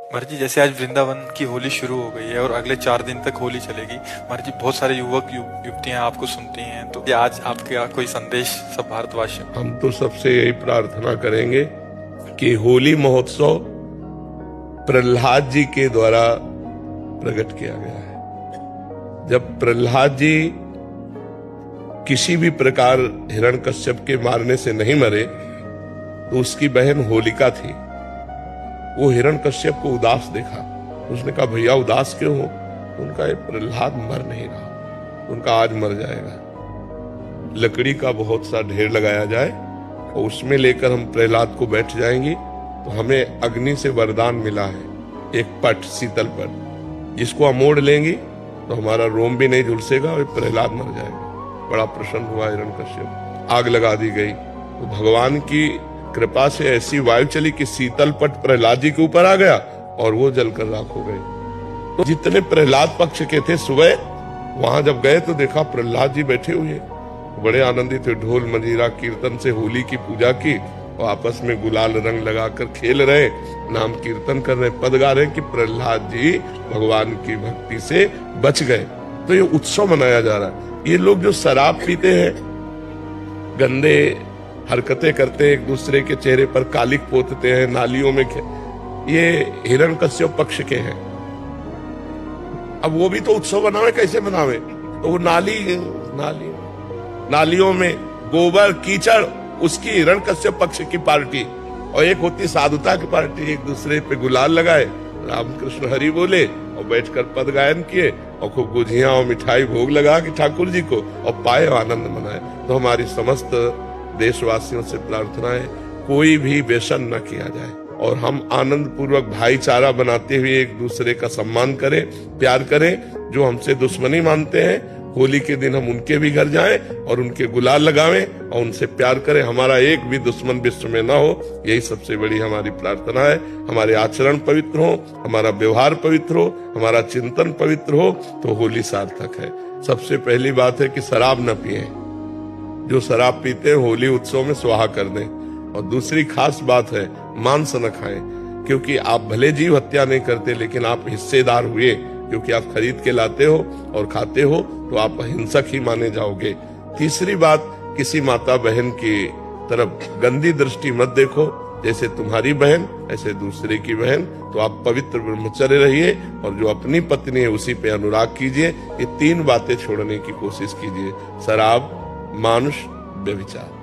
महाराज जी, जैसे आज वृंदावन की होली शुरू हो गई है और अगले 4 दिन तक होली चलेगी। महाराज जी, बहुत सारे युवतियां आपको सुनती हैं, तो ये आज आपका कोई संदेश सब भारतवासियों? हम तो सबसे यही प्रार्थना करेंगे कि होली महोत्सव प्रहलाद जी के द्वारा प्रकट किया गया है। जब प्रहलाद जी किसी भी प्रकार हिरण्यकश्यप के मारने से नहीं मरे तो उसकी बहन होलिका थी। वो हिरण्यकश्यप को उदास देखा, उसने कहा भैया उदास क्यों हो? उनका ये प्रहलाद मर नहीं रहा, उनका आज मर जाएगा। लकड़ी का बहुत सा ढेर लगाया जाए और उसमें लेकर हम प्रहलाद को बैठ जाएंगे तो हमें अग्नि से वरदान मिला है, एक पट, शीतल पट, जिसको हम मोड़ लेंगे तो हमारा रोम भी नहीं झुलसेगा और प्रहलाद मर जाएगा। बड़ा प्रसन्न हुआ हिरण्यकश्यप। आग लगा दी गई तो भगवान की कृपा से ऐसी वायु चली कि शीतल पट प्रहलाद जी के ऊपर आ गया और वो जलकर राख हो गए। तो जितने प्रहलाद पक्ष के थे सुबह वहां जब गए तो देखा प्रहलाद जी बैठे हुए, बड़े आनंदित थे। ढोल मंजीरा कीर्तन से होली की पूजा की और आपस में गुलाल रंग लगाकर खेल रहे, नाम कीर्तन कर रहे, पद गा रहे कि प्रहलाद जी भगवान की भक्ति से बच गए। तो ये उत्सव मनाया जा रहा है। ये लोग जो शराब पीते हैं, गंदे हरकतें करते हैं, एक दूसरे के चेहरे पर कालिक पोतते हैं, नालियों में ये हिरण्यकश्यप पक्ष के हैं। अब वो भी तो उत्सव मनावे, कैसे मनावे? तो वो नालियों में गोबर कीचड़, उसकी हिरण्यकश्यप पक्ष की पार्टी, और एक होती साधुता की पार्टी, एक दूसरे पे गुलाल लगाए, रामकृष्ण हरि बोले और बैठकर पद गायन किए और खूब गुझिया और मिठाई भोग लगा कि ठाकुर जी को और पाए आनंद मनाए। तो हमारी समस्त देशवासियों से प्रार्थना है कोई भी व्यसन न किया जाए और हम आनंद पूर्वक भाईचारा बनाते हुए एक दूसरे का सम्मान करें, प्यार करें। जो हमसे दुश्मनी मानते हैं, होली के दिन हम उनके भी घर जाएं और उनके गुलाल लगावें और उनसे प्यार करें। हमारा एक भी दुश्मन विश्व में ना हो, यही सबसे बड़ी हमारी प्रार्थना है। हमारे आचरण पवित्र हो, हमारा व्यवहार पवित्र हो, हमारा चिंतन पवित्र हो तो होली सार्थक है। सबसे पहली बात है कि शराब न पिए, जो शराब पीते हैं होली उत्सव में स्वाहा कर दें। और दूसरी खास बात है मांस न खाएं, क्योंकि आप भले जीव हत्या नहीं करते लेकिन आप हिस्सेदार हुए, क्योंकि आप खरीद के लाते हो और खाते हो तो आप हिंसक ही माने जाओगे। तीसरी बात, किसी माता बहन की तरफ गंदी दृष्टि मत देखो, जैसे तुम्हारी बहन ऐसे दूसरे की बहन। तो आप पवित्र ब्रह्मचर्य रहिए और जो अपनी पत्नी है उसी पे अनुराग कीजिए। ये 3 बातें छोड़ने की कोशिश कीजिए: शराब, मानुष, व्यभिचार।